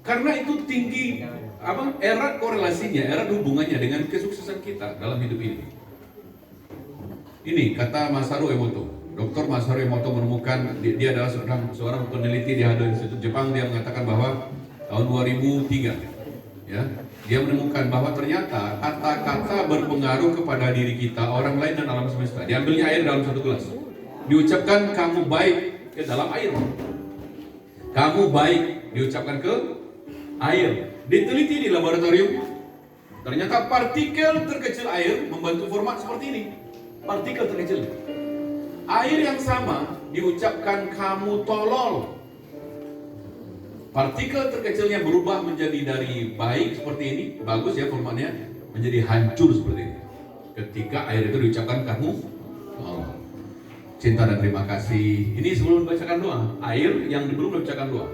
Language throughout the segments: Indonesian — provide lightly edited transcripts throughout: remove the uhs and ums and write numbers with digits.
Karena itu tinggi erat korelasinya, erat hubungannya dengan kesuksesan kita dalam hidup ini. Ini kata Masaru Emoto. Dr. Masaru Emoto menemukan, dia adalah seorang peneliti di Hado Institute Jepang. Dia mengatakan bahwa tahun 2003, ya, dia menemukan bahwa ternyata kata-kata berpengaruh kepada diri kita, orang lain dan alam semesta. Diambilnya air dalam satu gelas, diucapkan kamu baik ke dalam air. Kamu baik diucapkan ke air. Diteliti di laboratorium, ternyata partikel terkecil air membentuk format seperti ini. Partikel terkecil. Air yang sama diucapkan kamu tolol. Partikel terkecilnya berubah menjadi dari baik seperti ini, bagus ya formatnya, menjadi hancur seperti ini. Ketika air itu diucapkan kamu tolol. Cinta dan terima kasih. Ini sebelum dibacakan doa. Air yang belum dibacakan doa,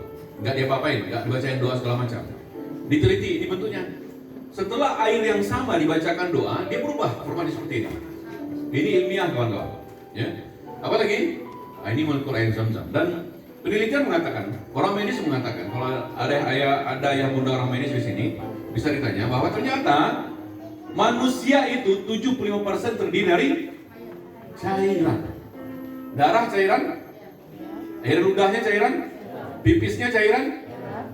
nggak diapa-apain, nggak dibacain doa segala macam. Diteliti ini bentuknya. Setelah air yang sama dibacakan doa, dia berubah formatnya seperti ini. Ini ilmiah kawan-kawan. Ya. Apalagi? Ini molekul air Zam-Zam. Dan penelitian mengatakan, orang medis mengatakan, kalau ada yang bunda orang medis di sini, bisa ditanya bahwa ternyata manusia itu 75% terdiri dari cairan. Darah cairan, air ludahnya cairan, pipisnya cairan,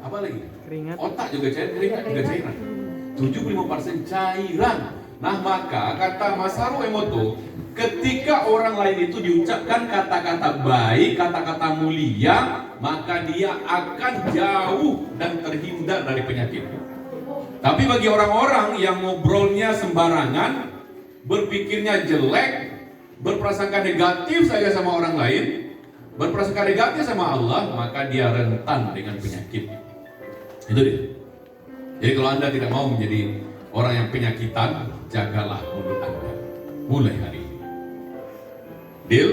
apa lagi? Keringat. Otak juga cairan, keringat juga cairan. 75% cairan. Nah maka kata Masaru Emoto, ketika orang lain itu diucapkan kata-kata baik, kata-kata mulia, maka dia akan jauh dan terhindar dari penyakit. Tapi bagi orang-orang yang ngobrolnya sembarangan, berpikirnya jelek, berprasangka negatif saja sama orang lain, berprasangka negatif sama Allah, maka dia rentan dengan penyakit. Itu dia. Jadi kalau Anda tidak mau menjadi orang yang penyakitan, jagalah mulut Anda mulai hari ini. Deal?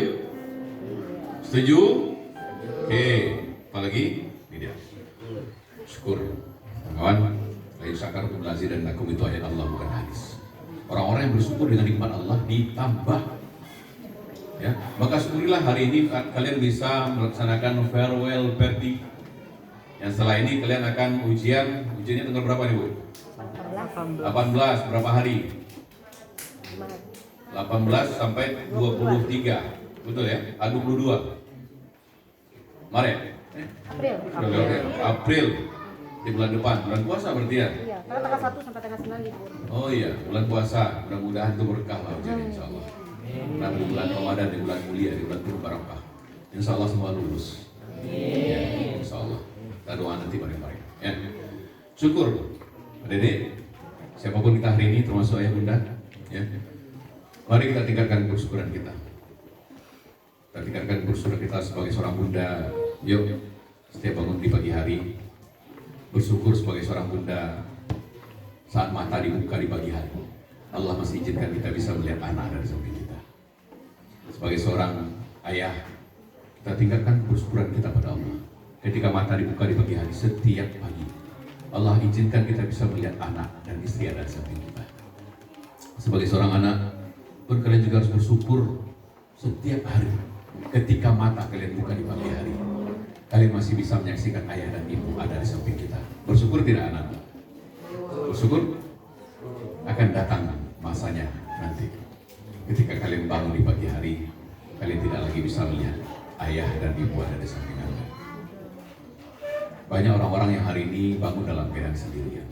Setuju? Oke. Apalagi? Ini dia. Syukur. Kawan, ayo sakar kumulasi dan lakum itu ayat Allah bukan hadis. Orang-orang yang bersyukur dengan nikmat Allah ditambah. Ya, maka syukurilah hari ini kalian bisa melaksanakan farewell party. Yang setelah ini kalian akan ujiannya tanggal berapa nih Bu? 18, berapa hari? 18 sampai 23, betul ya? 22 Maret? April di bulan depan, bulan puasa berarti ya? Iya, karena tanggal 1 sampai tanggal 9 libur. Oh iya, bulan puasa, mudah-mudahan itu berkah lah ujian insya Allah. Nah, di bulan Ramadan, di bulan mulia, di bulan penuh barokah, insya Allah semua lulus. Ya, insya Allah. Kita doa nanti bareng-bareng. Ya, syukur, Adik-adik, siapapun kita hari ini, termasuk ayah bunda. Ya, mari kita tingkatkan bersyukuran kita. Kita tingkatkan bersyukur kita sebagai seorang bunda. Yuk, setiap bangun di pagi hari, bersyukur sebagai seorang bunda. Saat mata dibuka di pagi hari, Allah masih izinkan kita bisa melihat anak dari samping kita. Sebagai seorang ayah, kita tingkatkan bersyukuran kita pada Allah. Ketika mata dibuka di pagi hari, setiap pagi Allah izinkan kita bisa melihat anak dan istri ada di samping kita. Sebagai seorang anak pun kalian juga harus bersyukur setiap hari. Ketika mata kalian buka di pagi hari, kalian masih bisa menyaksikan ayah dan ibu ada di samping kita. Bersyukur tidak anak? Bersyukur akan datang masanya nanti. Ketika kalian bangun di pagi hari, kalian tidak lagi bisa melihat ayah dan ibu ada di samping Anda. Banyak orang-orang yang hari ini bangun dalam keadaan sendirian.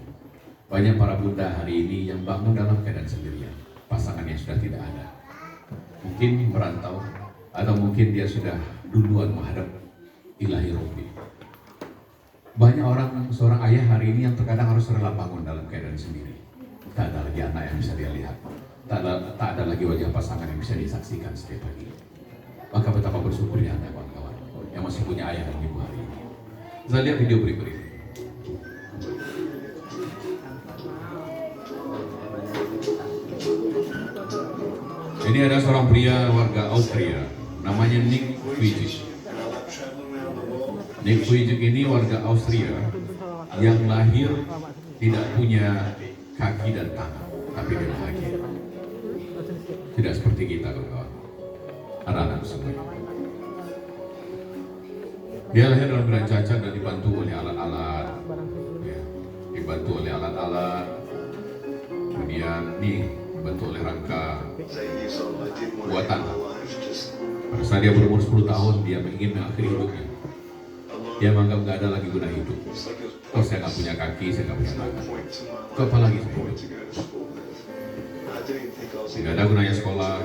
Banyak para bunda hari ini yang bangun dalam keadaan sendirian. Pasangannya sudah tidak ada. Mungkin merantau, atau mungkin dia sudah duluan menghadap ilahi Rabbi. Banyak orang, seorang ayah hari ini yang terkadang harus rela bangun dalam keadaan sendiri. Tak ada lagi anak yang bisa dia lihat. Tak ada lagi wajah pasangan yang bisa disaksikan setiap pagi. Maka betapa bersyukurnya Anda kawan-kawan yang masih punya ayah dan ibu hari ini. Kita lihat video berikut ini. Ini ada seorang pria warga Austria, namanya Nick Vujicic. Nick Vujicic ini warga Austria yang lahir tidak punya kaki dan tangan, tapi dia bahagia. Tidak seperti kita kawan-kawan, anak-anak semua. Dia lahir dalam keadaan cacat dan dibantu oleh alat-alat, ya, dibantu oleh alat-alat, kemudian nih dibantu oleh rangka buatan. Pada saat dia berumur 10 tahun, dia ingin mengakhiri hidupnya. Dia menganggap gak ada lagi guna hidup. Oh, saya gak punya kaki, saya gak punya tangan. Kok apa lagi saya hidup? Gak ada gunanya sekolah.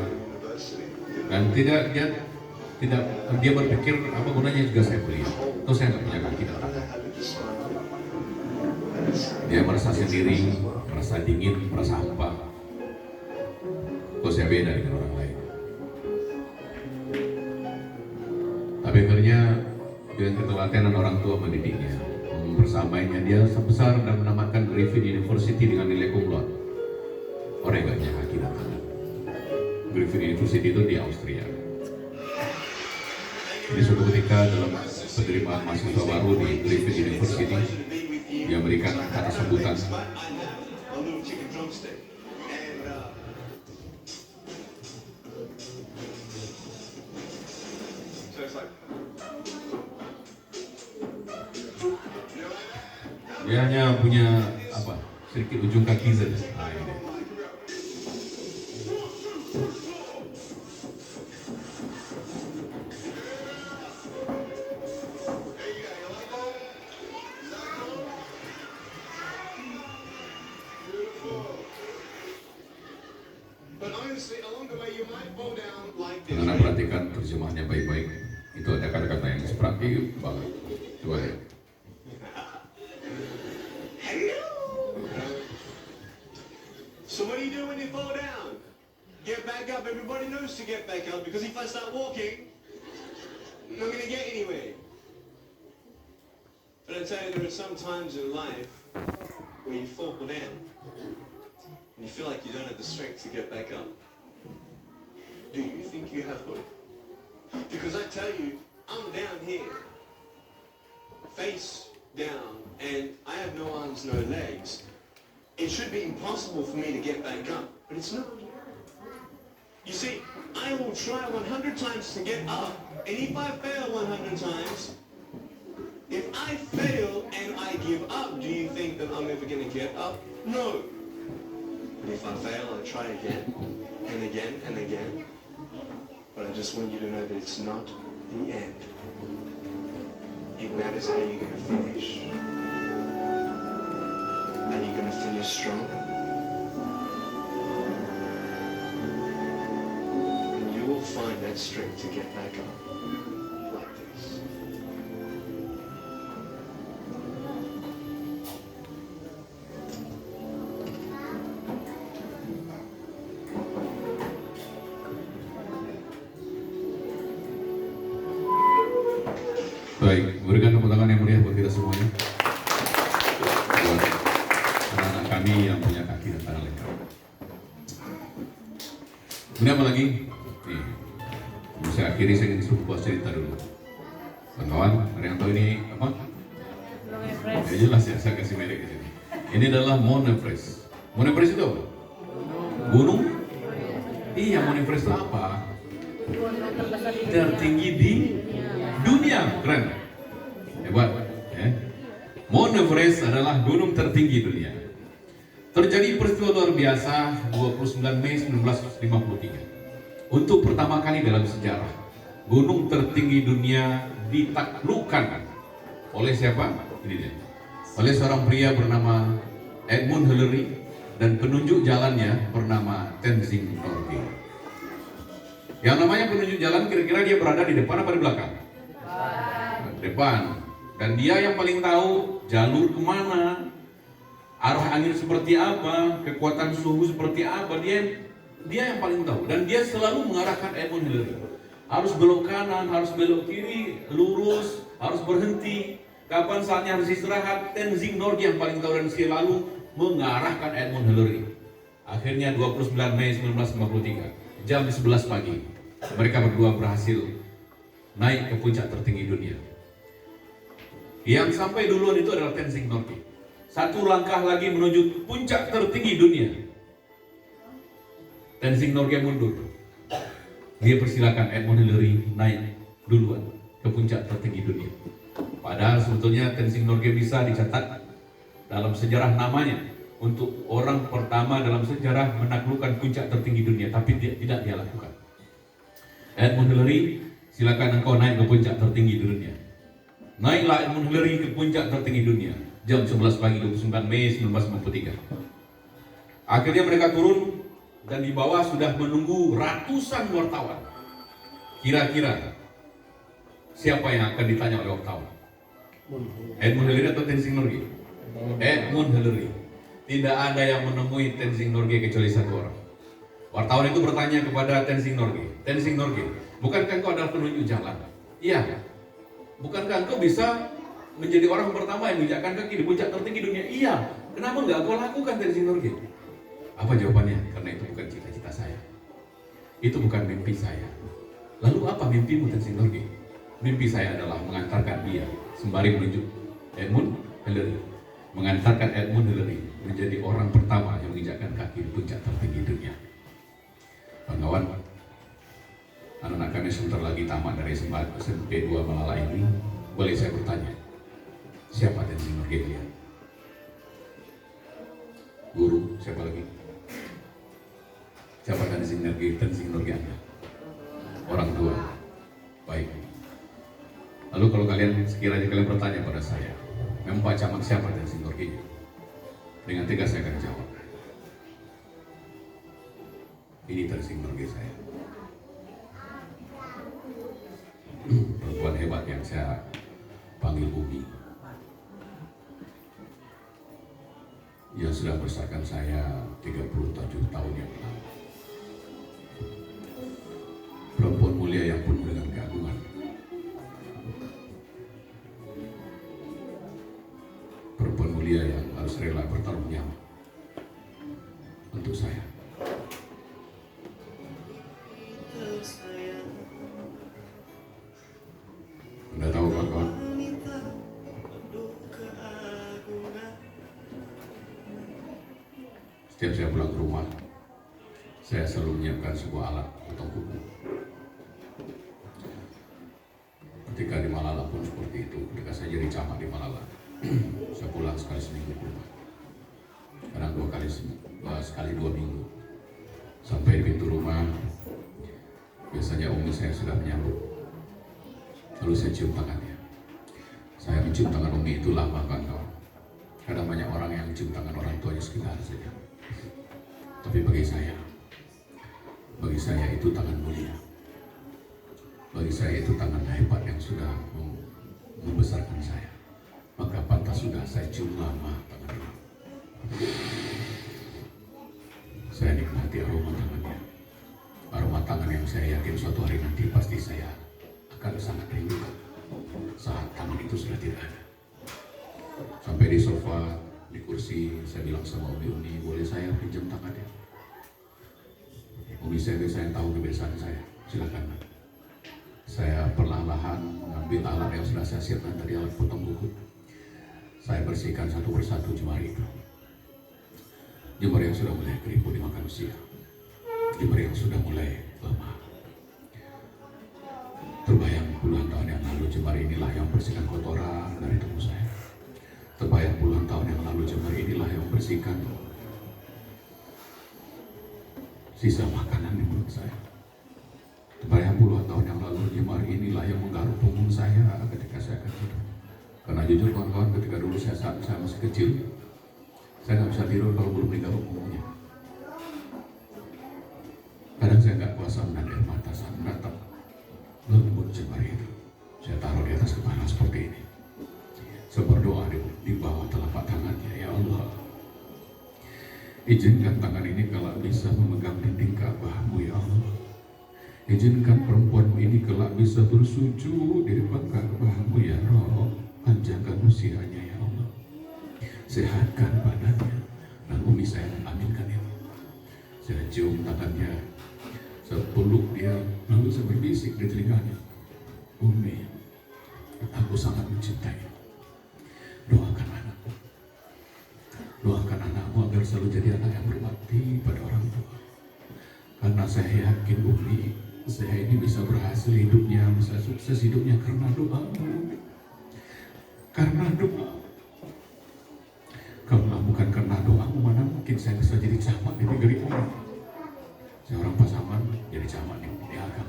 Dan dia berpikir apa gunanya juga saya kuliah. Toh saya gak punya kaki dan tangan. Dia merasa sendiri, merasa dingin, merasa hampa. Kok saya beda dengan orang lain. Tapi akhirnya dengan ketelatenan orang tua mendidiknya, mempersamainya, dia sebesar dan menamatkan Griffith University dengan nilai cum laude. Orang yang gak punya kaki dan tangan. Griffith University itu di Austria. Jadi suatu ketika dalam penerimaan mahasiswa baru di Griffith University, dia memberikan kata sambutan. Dia hanya punya sedikit ujung kaki saja. Nah, ini. Karena perhatikan terjemahannya baik-baik. Itu ada kata-kata yang seperti banget. Coba ya. So what do you do when you fall down? Get back up. Everybody knows to get back up because if I start walking, I'm not going to get anywhere. But I tell you, there are some times in life where you fall down and you feel like you don't have the strength to get back up. Do you think you have hope? Because I tell you, I'm down here, face down, and I have no arms, no legs. It should be impossible for me to get back up, but it's not. You see, I will try 100 times to get up, and if I fail 100 times, if I fail and I give up, do you think that I'm ever going to get up? No. But if I fail, I try again, and again, and again. But I just want you to know that it's not the end. It matters how you're going to finish. Are you going to finish strong? And you will find that strength to get back up. Like this. Baik, berikan tepuk tangan yang meriah buat kita semuanya. Buat anak-anak kami yang punya kaki dan tangan lengkap. Kemudian apa lagi? Nih, sebelum saya akhiri, saya ingin sebuah cerita dulu. Kawan-kawan, ada yang tahu ini apa? Ya jelas ya, saya kasih merek di sini. Ini adalah Mount Everest. Mount Everest itu apa? Gunung? Iya, Mount Everest itu apa? Tertinggi di dunia. Keren, hebat ya. Mount Everest adalah gunung tertinggi dunia. Terjadi peristiwa luar biasa 29 Mei 1953. Untuk pertama kali dalam sejarah, gunung tertinggi dunia ditaklukkan oleh siapa? Ini dia. Oleh seorang pria bernama Edmund Hillary dan penunjuk jalannya bernama Tenzing Norgay. Yang namanya penunjuk jalan kira-kira dia berada di depan apa di belakang? Depan. Dan dia yang paling tahu jalur kemana, arah angin seperti apa, kekuatan suhu seperti apa, dia yang paling tahu. Dan dia selalu mengarahkan Edmund Hillary. Harus belok kanan, harus belok kiri, lurus, harus berhenti. Kapan saatnya harus istirahat, Tenzing Norgay yang paling tahu dan selalu mengarahkan Edmund Hillary. Akhirnya 29 Mei 1953, jam 11 pagi, mereka berdua berhasil naik ke puncak tertinggi dunia. Yang sampai duluan itu adalah Tenzing Norgay. Satu langkah lagi menuju puncak tertinggi dunia. Tenzing Norgay mundur. Dia persilakan Edmund Hillary naik duluan ke puncak tertinggi dunia. Padahal sebetulnya Tenzing Norgay bisa dicatat dalam sejarah namanya untuk orang pertama dalam sejarah menaklukkan puncak tertinggi dunia, tapi tidak dia lakukan. Edmund Hillary, silakan engkau naik ke puncak tertinggi di dunia. Naiklah Edmund Hillary ke puncak tertinggi dunia jam 11 pagi 29 Mei 1993. Akhirnya mereka turun dan di bawah sudah menunggu ratusan wartawan. Kira-kira siapa yang akan ditanya oleh wartawan? Edmund Hillary atau Tenzing Norgay? Edmund Hillary. Tidak ada yang menemui Tenzing Norgay kecuali satu orang. Wartawan itu bertanya kepada Tenzing Norgay, Tenzing Norgay, bukankah engkau adalah penunjuk jalan? Iya. Bukankah engkau bisa menjadi orang pertama yang menginjakkan kaki di puncak tertinggi dunia? Iya. Kenapa enggak kau lakukan, Tenzing Norgay? Apa jawabannya? Karena itu bukan cita-cita saya. Itu bukan mimpi saya. Lalu apa mimpimu, Tenzing Norgay? Mimpi saya adalah mengantarkan dia sembari menunjuk Edmund Hillary, mengantarkan Edmund Hillary menjadi orang pertama yang menginjakkan kaki di puncak tertinggi dunia. Kawan-kawan, anak-anak kami sebentar lagi tamat dari SMP 2 Malala ini. Boleh saya bertanya, siapa Tenzing Norgay kalian? Guru, siapa lagi? Siapa Tenzing Norgay Anda? Orang tua. Baik. Lalu kalau kalian sekiranya kalian bertanya pada saya, memang Pak Camat siapa Tenzing Norgay? Dengan tegas saya akan jawab, ini Tenzing Norgay saya. Perempuan hebat yang saya panggil Bumi, yang sudah membesarkan saya 37 tahun yang lalu. Perempuan mulia yang penuh dengan keagungan. Perempuan mulia yang harus rela bertaruh nyawa untuk saya. Anda tahu kawan-kawan, setiap saya pulang ke rumah, saya selalu menyiapkan sebuah alat potong kuku. Ketika di Malala pun seperti itu. Ketika saya jadi camat di Malala, saya pulang sekali seminggu ke rumah, kadang sekali 2 minggu. Sampai di pintu rumah, biasanya umi saya sudah menyambut. Lalu saya cium tangannya. Saya mencium tangan umi itu lama kawan-kawan. Kadang banyak orang yang cium tangan orang tuanya sekitar saja. Tapi bagi saya itu tangan mulia. Bagi saya itu tangan hebat yang sudah membesarkan saya. Maka pantas sudah saya cium lama tangan itu. Saya nikmati aroma tangannya. Aroma tangan yang saya yakin suatu hari nanti pasti saya akan sangat rindukan saat tangan itu sudah tidak ada. Sampai di sofa, di kursi, saya bilang sama Umi, boleh saya pinjam tangannya? Umi saya tahu kebiasaan saya, silakan. Saya perlahan-lahan mengambil alat yang sudah saya siapkan tadi, alat potong kuku. Saya bersihkan satu persatu jemari itu. Jemari yang sudah mulai keriput dimakan usia. Jemari yang sudah mulai lemah. Terbayang puluhan tahun yang lalu jemari inilah yang membersihkan kotoran dari tubuh saya. Terbayang puluhan tahun yang lalu jemari inilah yang membersihkan sisa makanan di mulut saya. Terbayang puluhan tahun yang lalu jemari inilah yang menggaruk punggung saya ketika saya akan tidur. Karena jujur kawan-kawan, ketika dulu saat saya masih kecil, saya nggak bisa tidur kalau belum digaruk punggungnya. Kadang saya nggak kuasa menahan air mata saat menatap lembut jemari itu. Saya taruh di atas kepala seperti ini. Saya berdoa di bawah telapak tangannya, ya Allah, izinkan tangan ini kelak bisa memegang dinding Ka'bah-Mu, ya Allah. Izinkan perempuan ini kelak bisa bersujud di depan Ka'bah-Mu, ya Rabb. Panjangkan usianya, ya Allah. Sehatkan badannya. Dan umi saya aminkan ini. Saya cium tangannya, saya peluk dia, lalu saya berbisik di telinganya, Umi, aku sangat mencintai. Doakan anakku. Doakan anakmu agar selalu jadi anak yang berbakti pada orang tua. Karena saya yakin Umi, saya ini bisa berhasil hidupnya, bisa sukses hidupnya karena doa Umi. Karena doa. saya bisa jadi camat di negeri ini. Saya orang Pasaman, jadi camat di Agam.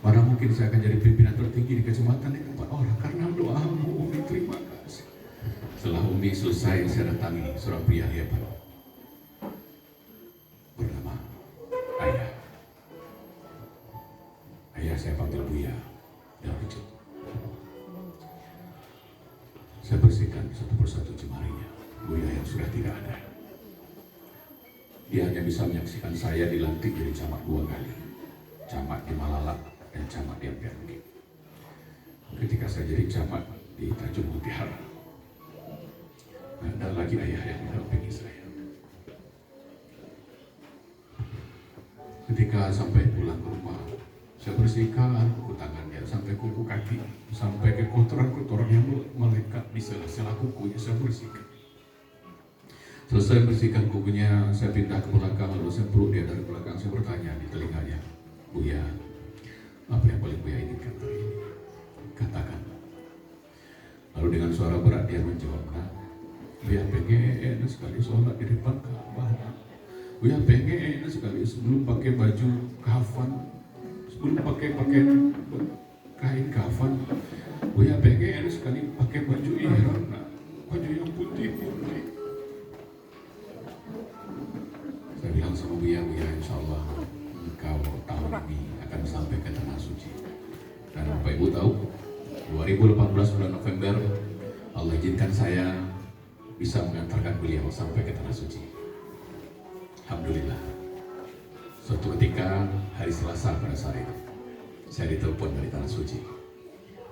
Mana mungkin saya akan jadi pimpinan tertinggi di kecamatan di tempat orang karena doamu, Umi. Terima kasih. Setelah Umi selesai, saya datangi seorang pria hebat bernama Ayah. Ayah saya panggil Buya dan Richard. Saya bersihkan satu persatu jemarinya. Buya yang sudah tidak ada. Dia hanya bisa menyaksikan saya dilantik jadi camat 2 kali. Camat di Malalak dan camat di Ampian. Ketika saya jadi camat di Tanjung Mutiara, ada lagi ayah yang mendampingi saya. Ketika sampai pulang ke rumah, saya bersihkan kuku tangannya sampai kuku kaki, sampai ke kotoran-kotoran yang melekat di sela-sela kukunya saya bersihkan. Selesai bersihkan kukunya, saya pindah ke belakang, lalu saya peluk dia dari belakang. Saya bertanya di telinganya, Buya, apa yang paling Buya inginkan hari ini? Katakan. Lalu dengan suara berat dia menjawab, nah, Buya pengen sekali sholat di depan Ka'bah. Buya pengen sekali sebelum pakai baju kafan, sebelum pakai kain kafan, Buya pengen sekali pakai baju ihram, nah, baju yang putih-putih. Saya bilang sama Buya, insya Allah engkau tahun ini akan sampai ke Tanah Suci. Dan Bapak Ibu tahu, 2018 bulan November, Allah izinkan saya bisa mengantarkan beliau sampai ke Tanah Suci. Alhamdulillah. Suatu ketika, hari Selasa pada saat itu, saya ditelepon dari Tanah Suci.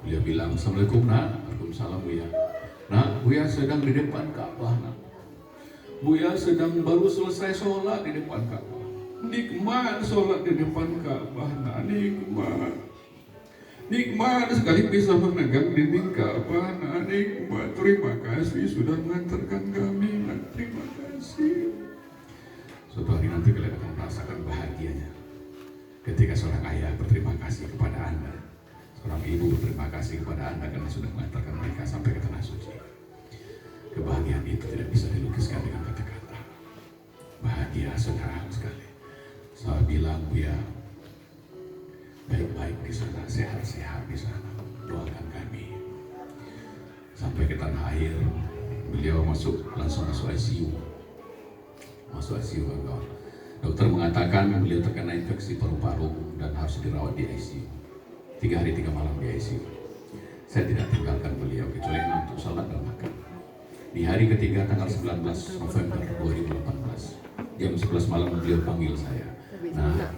Beliau bilang, Assalamualaikum nak. Waalaikumsalam Buya. Nak, Buya sedang di depan Ka'bah nak. Buya sedang baru selesai sholat di depan Ka'bah. Nikmat sholat di depan Ka'bah, nah, nikmat. Nikmat sekali bisa memegang dinding Ka'bah, nah, nikmat. Terima kasih sudah mengantarkan kami, nah, terima kasih. Suatu hari nanti kalian akan merasakan bahagianya ketika seorang ayah berterima kasih kepada Anda, seorang ibu berterima kasih kepada Anda karena sudah mengantarkan mereka sampai ke Tanah Suci. Kebahagiaan itu tidak bisa dilukiskan dengan kata-kata. Bahagia senang sekali. Saya bilang, Buya, baik-baik di sana, sehat-sehat di sana. Doakan kami. Sampai ke tanah air, beliau langsung masuk ICU. Masuk ICU, kawan. Dokter mengatakan beliau terkena infeksi paru-paru dan harus dirawat di ICU. 3 hari 3 malam di ICU. Saya tidak tinggalkan beliau kecuali untuk salat dan makan. Di hari ketiga tanggal 19 November 2018, jam 11 malam beliau panggil saya. Nah,